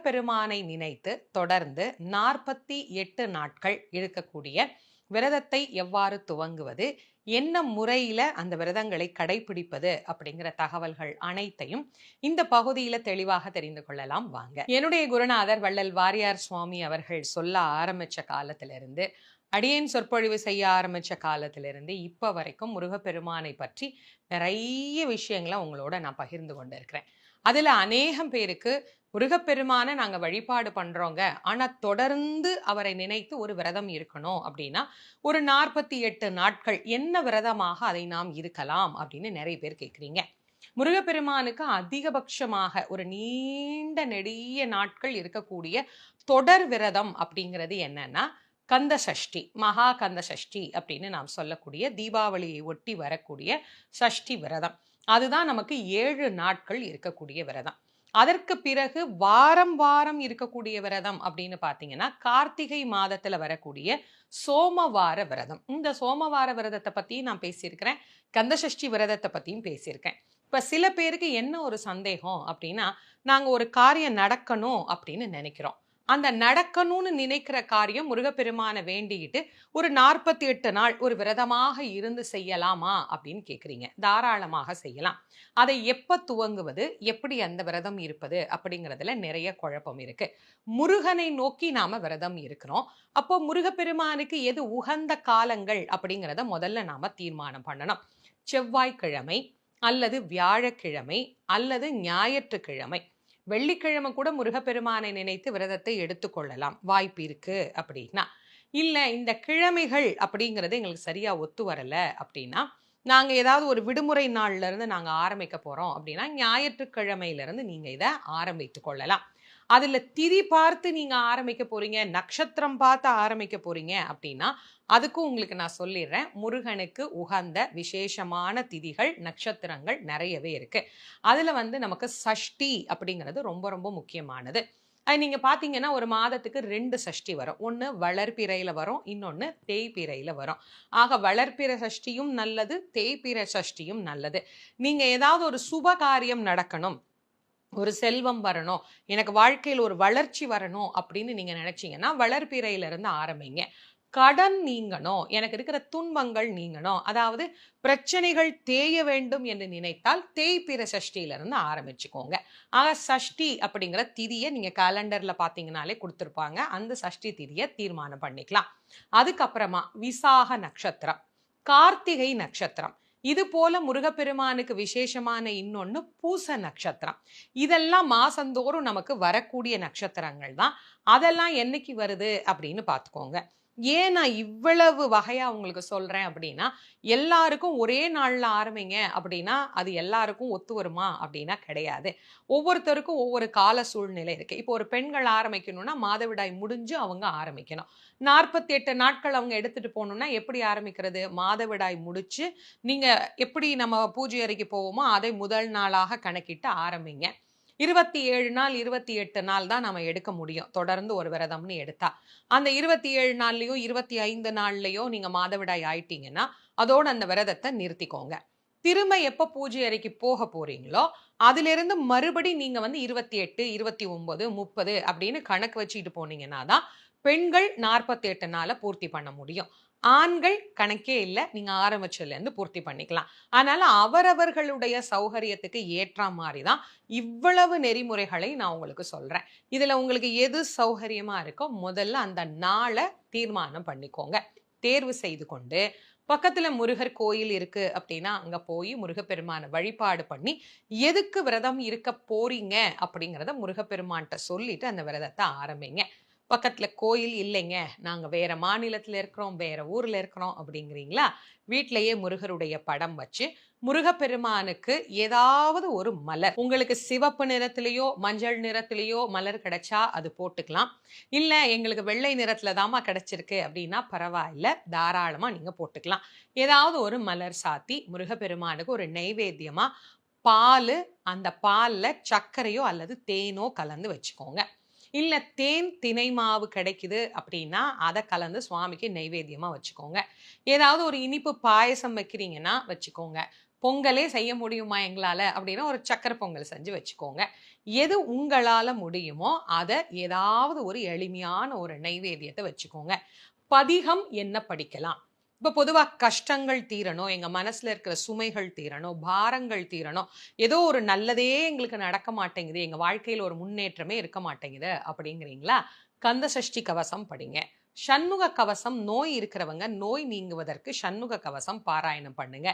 முருகப்பெருமானை நினைத்து தொடர்ந்து 48 நாட்கள் இருக்கக்கூடிய விரதத்தை எவ்வாறு துவங்குவது, என்ன முறையில அந்த விரதங்களை கடைபிடிப்பது அப்படிங்கிற தகவல்கள் அனைத்தையும் இந்த பகுதியில தெளிவாக தெரிந்து கொள்ளலாம் வாங்க. என்னுடைய குருநாதர் வள்ளல் வாரியார் சுவாமி அவர்கள் சொல்ல ஆரம்பிச்ச காலத்திலிருந்து, அடியேன் சொற்பொழிவு செய்ய ஆரம்பிச்ச காலத்திலிருந்து இப்ப வரைக்கும் முருகப்பெருமானை பற்றி நிறைய விஷயங்களை உங்களோட நான் பகிர்ந்து கொண்டு இருக்கிறேன். அதுல அநேகம் பேருக்கு முருகப்பெருமான நாங்க வழிபாடு பண்றோங்க, ஆனா தொடர்ந்து அவரை நினைத்து ஒரு விரதம் இருக்கணும் அப்படின்னா ஒரு 48 நாட்கள் என்ன விரதமாக அதை நாம் இருக்கலாம் அப்படின்னு நிறைய பேர் கேட்குறீங்க. முருகப்பெருமானுக்கு அதிகபட்சமாக ஒரு நீண்ட நெடிய நாட்கள் இருக்கக்கூடிய தொடர் விரதம் அப்படிங்கிறது என்னன்னா கந்த சஷ்டி, மகா கந்த சஷ்டி அப்படின்னு நாம் சொல்லக்கூடிய தீபாவளியை ஒட்டி வரக்கூடிய சஷ்டி விரதம். அதுதான் நமக்கு 7 நாட்கள் இருக்கக்கூடிய விரதம். அதற்கு பிறகு வாரம் வாரம் இருக்கக்கூடிய விரதம் அப்படின்னு பார்த்தீங்கன்னா கார்த்திகை மாதத்துல வரக்கூடிய சோமவார விரதம். இந்த சோமவார விரதத்தை பத்தி நான் பேசியிருக்கிறேன், கந்தசஷ்டி விரதத்தை பத்தியும் பேசியிருக்கேன். இப்ப சில பேருக்கு என்ன ஒரு சந்தேகம் அப்படின்னா, நாங்க ஒரு காரியம் நடக்கணும் அப்படின்னு நினைக்கிறோம். அந்த நடக்கணும்னு நினைக்கிற காரியம் முருகப்பெருமான வேண்டிக்கிட்டு ஒரு 48 நாள் ஒரு விரதமாக இருந்து செய்யலாமா அப்படின்னு கேட்குறீங்க. தாராளமாக செய்யலாம். அதை எப்ப துவங்குவது, எப்படி அந்த விரதம் இருப்பது அப்படிங்கிறதுல நிறைய குழப்பம் இருக்கு. முருகனை நோக்கி நாம விரதம் இருக்கிறோம். அப்போ முருகப்பெருமானுக்கு எது உகந்த காலங்கள் அப்படிங்கிறத முதல்ல நாம தீர்மானம் பண்ணணும். செவ்வாய்க்கிழமை அல்லது வியாழக்கிழமை அல்லது ஞாயிற்றுக்கிழமை. வெள்ளிக்கிழமை கூட முருகப்பெருமானை நினைத்து விரதத்தை எடுத்துக்கொள்ளலாம், வாய்ப்பு இருக்கு அப்படின்னா. இல்லை இந்த கிழமைகள் அப்படிங்கிறது எங்களுக்கு சரியா ஒத்து வரல அப்படின்னா, நாங்க ஏதாவது ஒரு விடுமுறை நாள்ல இருந்து நாங்க ஆரம்பிக்க போறோம் அப்படின்னா ஞாயிற்றுக்கிழமையில இருந்து நீங்க இதை ஆரம்பித்து கொள்ளலாம். அதுல திதி பார்த்து நீங்க ஆரம்பிக்க போறீங்க, நட்சத்திரம் பார்த்து ஆரம்பிக்க போறீங்க அப்படின்னா அதுக்கும் உங்களுக்கு நான் சொல்லிடுறேன். முருகனுக்கு உகந்த விசேஷமான திதிகள் நட்சத்திரங்கள் நிறையவே இருக்கு. அதுல நமக்கு சஷ்டி அப்படிங்கிறது ரொம்ப ரொம்ப முக்கியமானது. அது நீங்க பாத்தீங்கன்னா ஒரு மாதத்துக்கு 2 சஷ்டி வரும். ஒன்று வளர்பிறையில வரும், இன்னொன்று தேய்பிறையில வரும். ஆக வளர்பிறை சஷ்டியும் நல்லது, தேய்பிறை சஷ்டியும் நல்லது. நீங்க ஏதாவது ஒரு சுப காரியம் நடக்கணும், ஒரு செல்வம் வரணும், எனக்கு வாழ்க்கையில் ஒரு வளர்ச்சி வரணும் அப்படின்னு நீங்க நினைச்சீங்கன்னா வளர்பிறையில இருந்து ஆரம்பிங்க. கடன் நீங்கணும், எனக்கு இருக்கிற துன்பங்கள் நீங்கணும், அதாவது பிரச்சனைகள் தேய வேண்டும் என்று நினைத்தால் தேய்பிறை சஷ்டியில இருந்து ஆரம்பிச்சுக்கோங்க. ஆக சஷ்டி அப்படிங்கிற திதியை நீங்க கேலண்டர்ல பாத்தீங்கன்னாலே கொடுத்துருப்பாங்க. அந்த சஷ்டி திதியை தீர்மானம் பண்ணிக்கலாம். அதுக்கப்புறமா விசாக நட்சத்திரம், கார்த்திகை நட்சத்திரம், இது போல முருகப்பெருமானுக்கு விசேஷமான இன்னொன்னு பூச நட்சத்திரம். இதெல்லாம் மாசந்தோறும் நமக்கு வரக்கூடிய நட்சத்திரங்கள் தான். அதெல்லாம் என்னைக்கு வருது அப்படின்னு பார்த்துக்கோங்க. ஏன் நான் இவ்வளவு வகையா உங்களுக்கு சொல்றேன் அப்படின்னா, எல்லாருக்கும் ஒரே நாள்ல ஆரம்பிங்க அப்படின்னா அது எல்லாருக்கும் ஒத்து வருமா அப்படின்னா கிடையாது. ஒவ்வொருத்தருக்கும் ஒவ்வொரு கால சூழ்நிலை இருக்கு. இப்போ ஒரு பெண்கள் ஆரம்பிக்கணும்னா மாதவிடாய் முடிஞ்சு அவங்க ஆரம்பிக்கணும். 48 நாட்கள் அவங்க எடுத்துட்டு போகணும்னா எப்படி ஆரம்பிக்கிறது? மாதவிடாய் முடிச்சு நீங்க எப்படி நம்ம பூஜை அறைக்கு போவோமோ அதை முதல் நாளாக கணக்கிட்டு ஆரம்பிங்க. 27 நாள் 28 நாள் தான் நம்ம எடுக்க முடியும் தொடர்ந்து ஒரு விரதம்னு எடுத்தா. அந்த 27 நாள்லயோ 25 நாள்லயோ நீங்க மாதவிடாய் ஆயிட்டீங்கன்னா அதோட அந்த விரதத்தை நிறுத்திக்கோங்க. திரும்ப எப்ப பூஜை அறைக்கு போக போறீங்களோ அதுல இருந்து மறுபடி நீங்க 28, 29, 30 அப்படின்னு கணக்கு வச்சுட்டு போனீங்கன்னா தான் பெண்கள் 48 நாளை பூர்த்தி பண்ண முடியும். ஆண்கள் கணக்கே இல்லை, நீங்க ஆரம்பிச்சதுல இருந்து பூர்த்தி பண்ணிக்கலாம். அதனால அவரவர்களுடைய சௌகரியத்துக்கு ஏற்ற மாதிரி தான் இவ்வளவு நெறிமுறைகளை நான் உங்களுக்கு சொல்றேன். இதுல உங்களுக்கு எது சௌகரியமா இருக்கோ முதல்ல அந்த நாளை தீர்மானம் பண்ணிக்கோங்க. தேர்வு செய்து கொண்டு பக்கத்துல முருகர் கோயில் இருக்கு அப்படின்னா அங்க போய் முருகப்பெருமான வழிபாடு பண்ணி எதுக்கு விரதம் இருக்க போறீங்க அப்படிங்கிறத முருகப்பெருமான்கிட்ட சொல்லிட்டு அந்த விரதத்தை ஆரம்பிங்க. பக்கத்துல கோயில் இல்லைங்க, நாங்க வேற மாநிலத்துல இருக்கிறோம், வேற ஊர்ல இருக்கிறோம் அப்படிங்கிறீங்களா, வீட்டிலேயே முருகருடைய படம் வச்சு முருகப்பெருமானுக்கு ஏதாவது ஒரு மலர், உங்களுக்கு சிவப்பு நிறத்திலேயோ மஞ்சள் நிறத்திலேயோ மலர் கிடைச்சா அது போட்டுக்கலாம். இல்ல எங்களுக்கு வெள்ளை நிறத்துல தாமா கிடைச்சிருக்கு அப்படின்னா பரவாயில்ல, தாராளமா நீங்க போட்டுக்கலாம். ஏதாவது ஒரு மலர் சாத்தி முருகப்பெருமானுக்கு ஒரு நைவேத்தியமா பால், அந்த பால்ல சர்க்கரையோ அல்லது தேனோ கலந்து வச்சுக்கோங்க. இல்ல தேன் திணை மாவு கிடைக்குது அப்படின்னா அதை கலந்து சுவாமிக்கு நைவேத்தியமா வச்சுக்கோங்க. ஏதாவது ஒரு இனிப்பு பாயசம் வைக்கிறீங்கன்னா வச்சுக்கோங்க. பொங்கலே செய்ய முடியுமா எங்களால அப்படின்னா ஒரு சக்கரை பொங்கல் செஞ்சு வச்சுக்கோங்க. எது உங்களால முடியுமோ அத ஏதாவது ஒரு எளிமையான ஒரு நைவேத்தியத்த வச்சுக்கோங்க. பதிகம் என்ன படிக்கலாம்? இப்ப பொதுவா கஷ்டங்கள் தீரணும், எங்க மனசுல இருக்கிற சுமைகள் தீரணும், பாரங்கள் தீரணும், ஏதோ ஒரு நல்லதே எங்களுக்கு நடக்க மாட்டேங்குது, எங்க வாழ்க்கையில ஒரு முன்னேற்றமே இருக்க மாட்டேங்குது அப்படிங்கிறீங்களா? கந்த சஷ்டி கவசம் படிங்க. சண்முக கவசம் நோய் இருக்கிறவங்க நோய் நீங்குவதற்கு சண்முக கவசம் பாராயணம் பண்ணுங்க.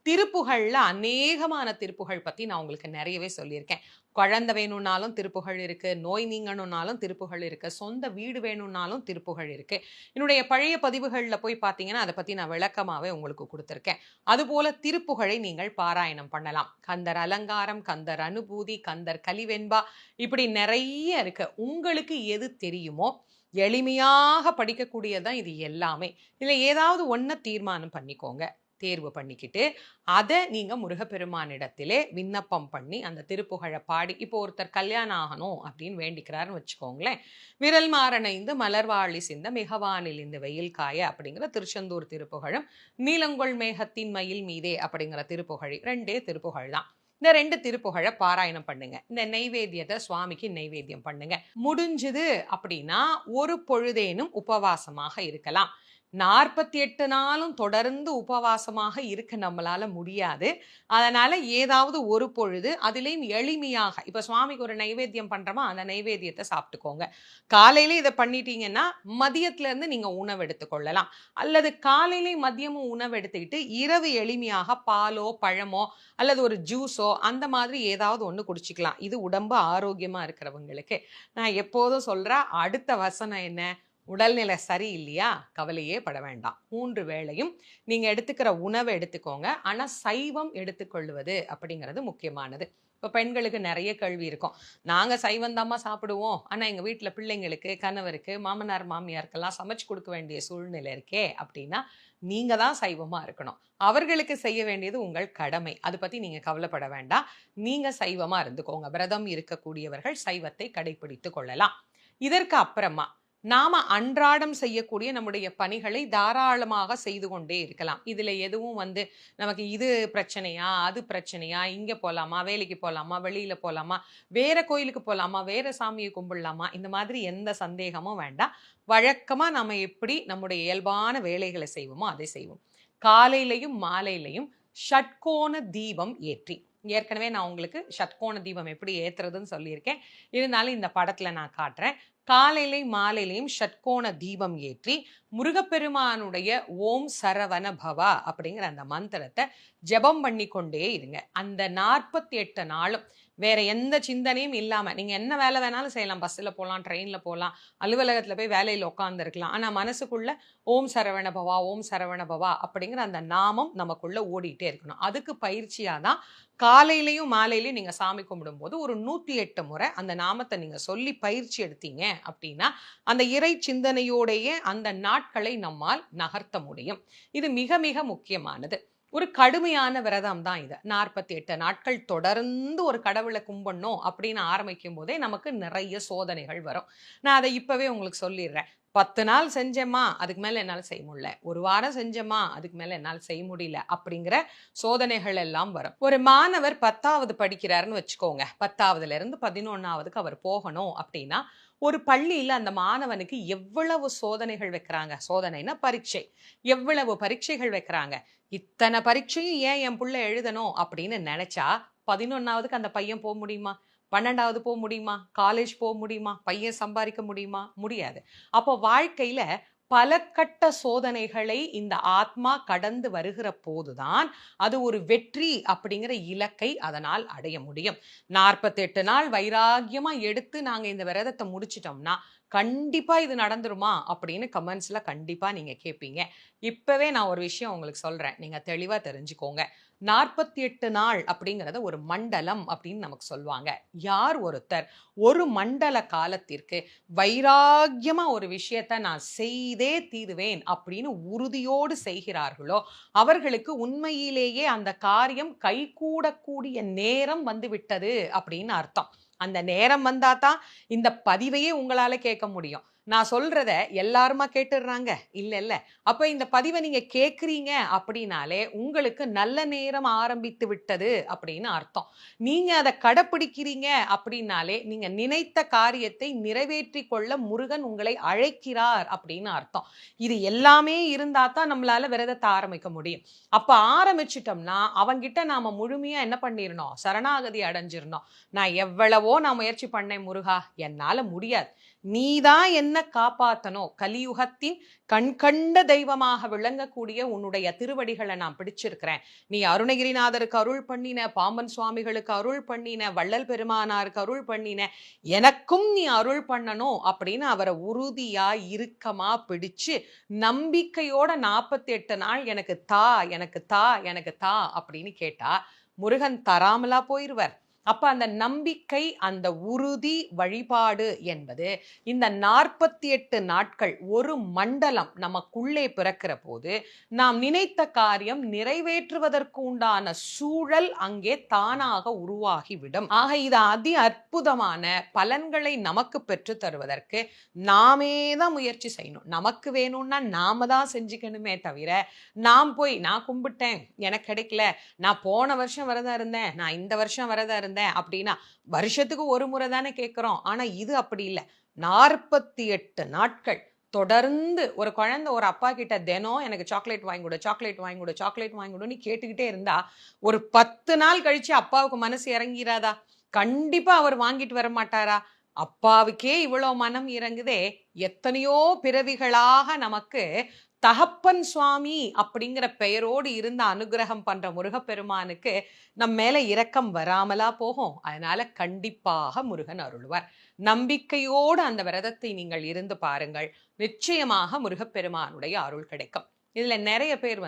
திருப்புகழ்ல அநேகமான திருப்புகழ் பத்தி நான் உங்களுக்கு நிறையவே சொல்லியிருக்கேன். குழந்தை வேணும்னாலும் திருப்புகழ் இருக்கு, நோய் நீங்கணும்னாலும் திருப்புகழ் இருக்கு, சொந்த வீடு வேணும்னாலும் திருப்புகழ் இருக்கு. என்னுடைய பழைய பதிவுகள்ல போய் பார்த்தீங்கன்னா, அத பத்தி நான் விளக்கமாவே உங்களுக்கு குடுத்திருக்கேன். அதுபோல திருப்புகழை நீங்கள் பாராயணம் பண்ணலாம். கந்தர் அலங்காரம், கந்தர் அனுபூதி, கந்தர் கலிவெண்பா இப்படி நெறைய இருக்கு. உங்களுக்கு எது தெரியுமோ, எளிமையாக படிக்கக்கூடியது தான் இது எல்லாமே. இதுல ஏதாவது ஒண்ண தீர்மானம் பண்ணிக்கோங்க. தேர்வு பண்ணிக்கிட்டு, அத நீங்க முருகப்பெருமானிடத்திலே விண்ணப்பம் பண்ணி, அந்த திருப்புகழ பாடி இப்போ ஒருத்தர் கல்யாணம் ஆகணும் அப்படின்னு வேண்டிக்கிறாருன்னு வச்சுக்கோங்களேன். "விரல் மாறனைந்து மலர்வாழி சிந்த மிகவானில் இந்த வெயில் காய" அப்படிங்கிற திருச்செந்தூர் திருப்புகழும், "நீலங்கொள் மேகத்தின் மயில் மீதே" அப்படிங்கிற திருப்புகழி 2 திருப்புகழ் தான். இந்த 2 திருப்புகழ பாராயணம் பண்ணுங்க. இந்த நெய்வேத்தியத்த சுவாமிக்கு நெய்வேத்தியம் பண்ணுங்க. முடிஞ்சுது அப்படின்னா, ஒரு பொழுதேனும் உபவாசமாக இருக்கலாம். 48 நாளும் தொடர்ந்து உபவாசமாக இருக்க நம்மளால முடியாது. அதனால ஏதாவது ஒரு பொழுது அதிலேயும் எளிமையாக இப்ப சுவாமிக்கு ஒரு நைவேத்தியம் பண்றோமா, அந்த நைவேத்தியத்த சாப்பிட்டுக்கோங்க. காலையில இத பண்ணிட்டீங்கன்னா, மதியத்துல இருந்து நீங்க உணவு எடுத்துக்கொள்ளலாம். அல்லது காலையிலயும் மதியமும் உணவு எடுத்துக்கிட்டு, இரவு எளிமையாக பாலோ, பழமோ அல்லது ஒரு ஜூஸோ அந்த மாதிரி ஏதாவது ஒண்ணு குடிச்சுக்கலாம். இது உடம்பு ஆரோக்கியமா இருக்கிறவங்களுக்கு. நான் எப்போதும் சொல்ற அடுத்த வசனம் என்ன? உடல்நிலை சரியில்லையா? கவலையே பட வேண்டாம். 3 வேளையும் நீங்க எடுத்துக்கிற உணவ எடுத்துக்கோங்க. ஆனா சைவம் எடுத்துக்கொள்வது அப்படிங்கிறது முக்கியமானது. இப்ப பெண்களுக்கு நெறைய கேள்வி இருக்கும். நாங்க சைவம் தாம்மா சாப்பிடுவோம். ஆனா எங்க வீட்ல பிள்ளைங்களுக்கு, கணவருக்கு, மாமனார், மாமியாருக்கெல்லாம் சமைச்சு குடுக்க வேண்டிய சூழ்நிலை இருக்கே அப்படின்னா, நீங்க தான் சைவமா இருக்கணும். அவர்களுக்கு செய்ய வேண்டியது உங்கள் கடமை. அத பத்தி நீங்க கவலைப்பட வேண்டாம். நீங்க சைவமா இருந்துக்கோங்க. விரதம் இருக்கக்கூடியவர்கள் சைவத்தை கடைப்பிடித்துக் கொள்ளலாம். இதற்கு அப்புறமா நாம அன்றாடம் செய்யக்கூடிய நம்முடைய பணிகளை தாராளமாக செய்து கொண்டே இருக்கலாம். இதுல எதுவும் நமக்கு இது பிரச்சனையா? அது பிரச்சனையா? இங்க போலாமா? வேலைக்கு போலாமா? வெளியில போலாமா? வேற கோயிலுக்கு போலாமா? வேற சாமிய கும்பிடலாமா? இந்த மாதிரி எந்த சந்தேகமும் வேண்டாம். வழக்கமா நாம எப்படி நம்முடைய இயல்பான வேலைகள செய்வோமோ, அதை செய்வோம். காலையிலயும், மாலையிலயும் ஷட்கோண தீபம் ஏற்றி ஏற்கனவே நான் உங்களுக்கு ஷட்கோண தீபம் எப்படி ஏத்துறதுன்னு சொல்லியிருக்கேன். இருந்தாலும் இந்த படத்துல நான் காட்டுறேன். காலையிலயும் மாலையிலயும் ஷட்கோண தீபம் ஏற்றி முருகப்பெருமானுடைய ஓம் சரவண பவா அப்படிங்கிற அந்த மந்திரத்தை ஜெபம் பண்ணி கொண்டே இருங்க. அந்த 48 நாளும் வேற எந்த சிந்தனையும் இல்லாம நீங்க என்ன வேலை வேணாலும் செய்யலாம். பஸ்ல போலாம், ட்ரெயின்ல போலாம், அலுவலகத்துல போய் வேலையில உட்கார்ந்து இருக்கலாம். ஆனா மனசுக்குள்ள ஓம் சரவண பவா, ஓம் சரவண பவா அப்படிங்கிற அந்த நாமம் நமக்குள்ள ஓடிட்டே இருக்கணும். அதுக்கு பயிற்சியா தான் காலையிலயும் மாலையிலயும் நீங்க சாமி கும்பிடும்போது ஒரு 108 முறை அந்த நாமத்தை நீங்க சொல்லி பயிற்சி எடுத்தீங்க அப்படின்னா, அந்த இறை சிந்தனையோடையே அந்த நாட்களை நம்மால் நகர்த்த முடியும். இது மிக மிக முக்கியமானது. ஒரு கடுமையான விரதம் தான் இது. 48 நாட்கள் தொடர்ந்து ஒரு கடவுளை கும்பிடணும் அப்படின்னு ஆரம்பிக்கும் போதே நமக்கு நிறைய சோதனைகள் வரும். நான் அதை இப்பவே உங்களுக்கு சொல்லிடுறேன். 10 நாள் செஞ்சேம்மா, அதுக்கு மேல என்னால செய்ய முடியல. 1 வாரம் செஞ்சேம்மா, அதுக்கு மேல என்னால செய்ய முடியல. அப்படிங்கிற சோதனைகள் எல்லாம் வரும். ஒரு மாணவர் 10வது படிக்கிறாருன்னு வச்சுக்கோங்க. 10வதுல இருந்து 11வதுக்கு அவர் போகணும் அப்படின்னா, ஒரு பள்ளியில அந்த மாணவனுக்கு எவ்வளவு சோதனைகள் வைக்கிறாங்க. சோதனைன்னா பரீட்சை. எவ்வளவு பரீட்சைகள் வைக்கிறாங்க. இத்தனை பரீட்சையும் ஏன் என் புள்ள எழுதணும் அப்படின்னு நினைச்சா, 11வதுக்கு அந்த பையன் முடியுமா? 12வது முடியுமா? காலேஜ் முடியுமா? பையன் சம்பாதிக்க முடியுமா? முடியாது. அப்போ வாழ்க்கையில பல கட்ட சோதனைகளை இந்த ஆத்மா கடந்து வருகிற போதுதான் அது ஒரு வெற்றி அப்படிங்கிற இலக்கை அதனால் அடைய முடியும். 48 நாள் வைராக்கியமா எடுத்து நாங்க இந்த விரதத்தை முடிச்சிட்டோம்னா கண்டிப்பா இது நடந்துருமா அப்படின்னு கமெண்ட்ஸ்ல கண்டிப்பா நீங்க கேட்பீங்க. இப்பவே நான் ஒரு விஷயம் உங்களுக்கு சொல்றேன். நீங்க தெளிவா தெரிஞ்சுக்கோங்க. 48 நாள் அப்படிங்கிறத ஒரு மண்டலம் அப்படின்னு நமக்கு சொல்லுவாங்க. யார் ஒருத்தர் ஒரு மண்டல காலத்திற்கு வைராக்கியமா ஒரு விஷயத்த நான் செய்தே தீருவேன் அப்படின்னு உறுதியோடு செய்கிறார்களோ, அவர்களுக்கு உண்மையிலேயே அந்த காரியம் கைகூடக்கூடிய நேரம் வந்துவிட்டது அப்படின்னு அர்த்தம். அந்த நேரம் வந்தா தான் இந்த பதிவையே உங்களால கேட்க முடியும். நான் சொல்றத எல்லாருமா கேட்டுடுறாங்க? இல்ல இல்ல. அப்ப இந்த பதிவ நீங்க கேட்கிறீங்க அப்படின்னாலே, உங்களுக்கு நல்ல நேரம் ஆரம்பித்து விட்டது அப்படின்னு அர்த்தம். நீங்க அத கடைப்பிடிக்கிறீங்க அப்படின்னாலே, நீங்க நினைத்த காரியத்தை நிறைவேற்றிக் கொள்ள முருகன் உங்களை அழைக்கிறார் அப்படின்னு அர்த்தம். இது எல்லாமே இருந்தா தான் நம்மளால விரதத்த ஆரம்பிக்க முடியும். அப்ப ஆரம்பிச்சுட்டோம்னா, அவன்கிட்ட நாம முழுமையா என்ன பண்ணிரணும்? சரணாகதி அடைஞ்சிரணும். நான் முயற்சி பண்ணேன் முருகா, என்னால முடியாது. நீதான் என்ன காப்பாத்தணும். கலியுகத்தின் கண்கண்ட தெய்வமாக விளங்கக்கூடிய உன்னுடைய திருவடிகளை நான் பிடிச்சிருக்கிறேன். நீ அருணகிரிநாதருக்கு அருள் பண்ணின, பாம்பன் சுவாமிகளுக்கு அருள் பண்ணின, வள்ளல் பெருமானாருக்கு அருள் பண்ணின, எனக்கும் நீ அருள் பண்ணணும் அப்படின்னு அவரை உறுதியா இறுக்கமா பிடிச்சு நம்பிக்கையோட 48 நாள் எனக்கு தா, எனக்கு தா, எனக்கு தா அப்படின்னு கேட்டா முருகன் தராமலா போயிருவர். அப்ப அந்த நம்பிக்கை, அந்த உறுதி, வழிபாடு என்பது இந்த 48 நாட்கள் ஒரு மண்டலம் நமக்குள்ளே பிறக்கிற போது நாம் நினைத்த காரியம் நிறைவேற்றுவதற்கு உண்டான சூழல் அங்கே தானாக உருவாகிவிடும். ஆக இது அதி அற்புதமான பலன்களை நமக்கு பெற்று தருவதற்கு நாமே தான் முயற்சி செய்யணும். நமக்கு வேணும்னா நாம தான் செஞ்சுக்கணுமே தவிர, நான் கும்பிட்டேன் எனக்கு கிடைக்கல, நான் போன வருஷம் விரதம் இருந்தேன், நான் இந்த வருஷம் விரதம் இருந்தேன் அப்படின்னா வருஷத்துக்கு ஒரு முறை தானே கேட்கிறோம். ஆனா இது அப்படி இல்லை. 48 நாட்கள் தொடர்ந்து ஒரு குழந்தை ஒரு அப்பா கிட்ட தினம் எனக்கு சாக்லேட் வாங்கி கொடு, சாக்லேட் வாங்கி கொடு, சாக்லேட் வாங்கி கொடுன்னு கேட்டுக்கிட்டே இருந்தா ஒரு 10 நாள் கழிச்சு அப்பாவுக்கு மனசு இறங்கிறாதா? கண்டிப்பா அவர் வாங்கிட்டு வர மாட்டாரா? அப்பாவுக்கே இவ்வளவு மனம் இறங்குதே, எத்தனையோ பிறவிகளாக நமக்கு தகப்பன் சுவாமி அப்படிங்கிற பெயரோடு இருந்த அனுகிரகம் பண்ற முருகப்பெருமானுக்கு நம் மேல இரக்கம் வராமலா போகும். அதனால கண்டிப்பாக முருகன் அருள்வார். நம்பிக்கையோடு அந்த விரதத்தை நீங்கள் இருந்து பாருங்கள். நிச்சயமாக முருகப்பெருமானுடைய அருள் கிடைக்கும். இதுல நிறைய பேர்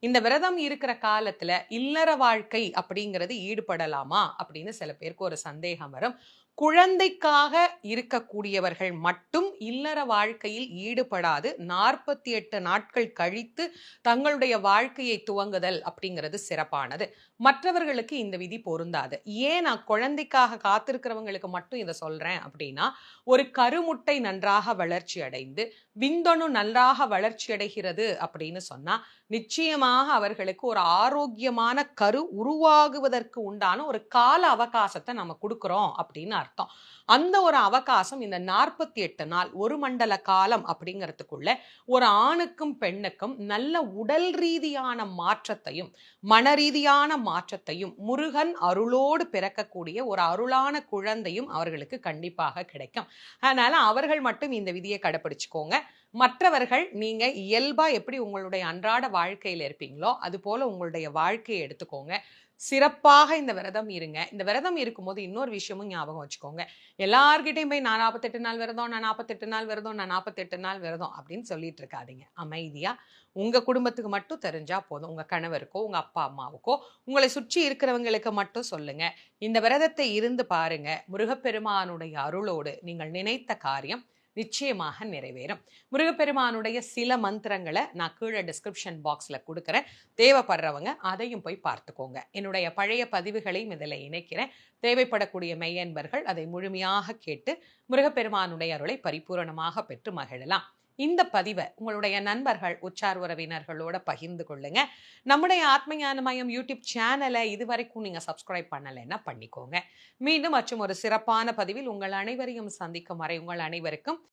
இந்த விரதம் இருக்கிற காலத்துல இல்லற வாழ்க்கை அப்படிங்கிறது ஈடுபடலாமா அப்படின்னு சில பேருக்கு ஒரு சந்தேகம் வரும். குழந்தைக்காக இருக்கக்கூடியவர்கள் மட்டும் இல்லற வாழ்க்கையில் ஈடுபடாது 48 நாட்கள் கழித்து தங்களுடைய வாழ்க்கையை துவங்குதல் அப்படிங்கிறது சிறப்பானது. மற்றவர்களுக்கு இந்த விதி பொருந்தாது. ஏன் நான் குழந்தைக்காக காத்திருக்கிறவங்களுக்கு மட்டும் இதை சொல்றேன் அப்படின்னா, ஒரு கருமுட்டை நன்றாக வளர்ச்சி அடைந்து விந்தணு நன்றாக வளர்ச்சி அடைகிறது அப்படின்னு சொன்னா நிச்சயமாக அவர்களுக்கு ஒரு ஆரோக்கியமான கரு உருவாகுவதற்கு உண்டான ஒரு கால அவகாசத்தை நம்ம கொடுக்கிறோம் அப்படின்னு அர்த்தம். அந்த ஒரு அவகாசம் இந்த 48 நாள் ஒரு மண்டல காலம் அப்படிங்கிறதுக்குள்ள ஒரு ஆணுக்கும் பெண்ணுக்கும் நல்ல உடல் ரீதியான மாற்றத்தையும் மன ரீதியான மாற்றத்தையும் முருகன் அருளோடு பிறக்கக்கூடிய ஒரு அருளான குழந்தையும் அவர்களுக்கு கண்டிப்பாக கிடைக்கும். அதனால அவர்கள் மட்டும் இந்த விதியை கடைபிடிச்சுக்கோங்க. மற்றவர்கள் நீங்க இயல்பா எப்படி உங்களுடைய அன்றாட வாழ்க்கையில் இருப்பீங்களோ அது போல உங்களுடைய வாழ்க்கையை எடுத்துக்கோங்க. சிறப்பாக இந்த விரதம் இருங்க. இந்த விரதம் இருக்கும்போது இன்னொரு விஷயமும் ஞாபகம் வச்சுக்கோங்க. எல்லார்கிட்டையும் போய் நான் 48 நாள் விரதம், நான் 48 நாள் விரதம், நான் 48 நாள் விரதம் அப்படின்னு சொல்லிட்டு இருக்காதீங்க. அமைதியா உங்க குடும்பத்துக்கு மட்டும் தெரிஞ்சா போதும். உங்க கணவருக்கோ உங்க அப்பா அம்மாவுக்கோ உங்களை சுற்றி இருக்கிறவங்களுக்கு மட்டும் சொல்லுங்க. இந்த விரதத்தை இருந்து பாருங்க. முருகப்பெருமானுடைய அருளோடு நீங்கள் நினைத்த காரியம் நிச்சயமாக நிறைவேறும். முருகப்பெருமானுடைய சில மந்திரங்களை நான் கீழே டிஸ்கிரிப்ஷன் பாக்ஸ்ல கொடுக்குறேன். தேவைப்படுறவங்க அதையும் போய் பார்த்துக்கோங்க. என்னுடைய பழைய பதிவுகளையும் இதில் இணைக்கிறேன். தேவைப்படக்கூடிய மெய்யன்பர்கள் அதை முழுமையாக கேட்டு முருகப்பெருமானுடைய அருளை பரிபூரணமாக பெற்று மகிழலாம். இந்த பதிவை உங்களுடைய நண்பர்கள் உற்றார் உறவினர்களோட பகிர்ந்து கொள்ளுங்க. நம்முடைய ஆத்மஞான மையம் யூடியூப் சேனலை இதுவரைக்கும் நீங்க சப்ஸ்கிரைப் பண்ணலைன்னா பண்ணிக்கோங்க. மீண்டும் மற்றும் ஒரு சிறப்பான பதிவில் உங்கள் அனைவரையும் சந்திக்கும் வரை உங்கள் அனைவருக்கும்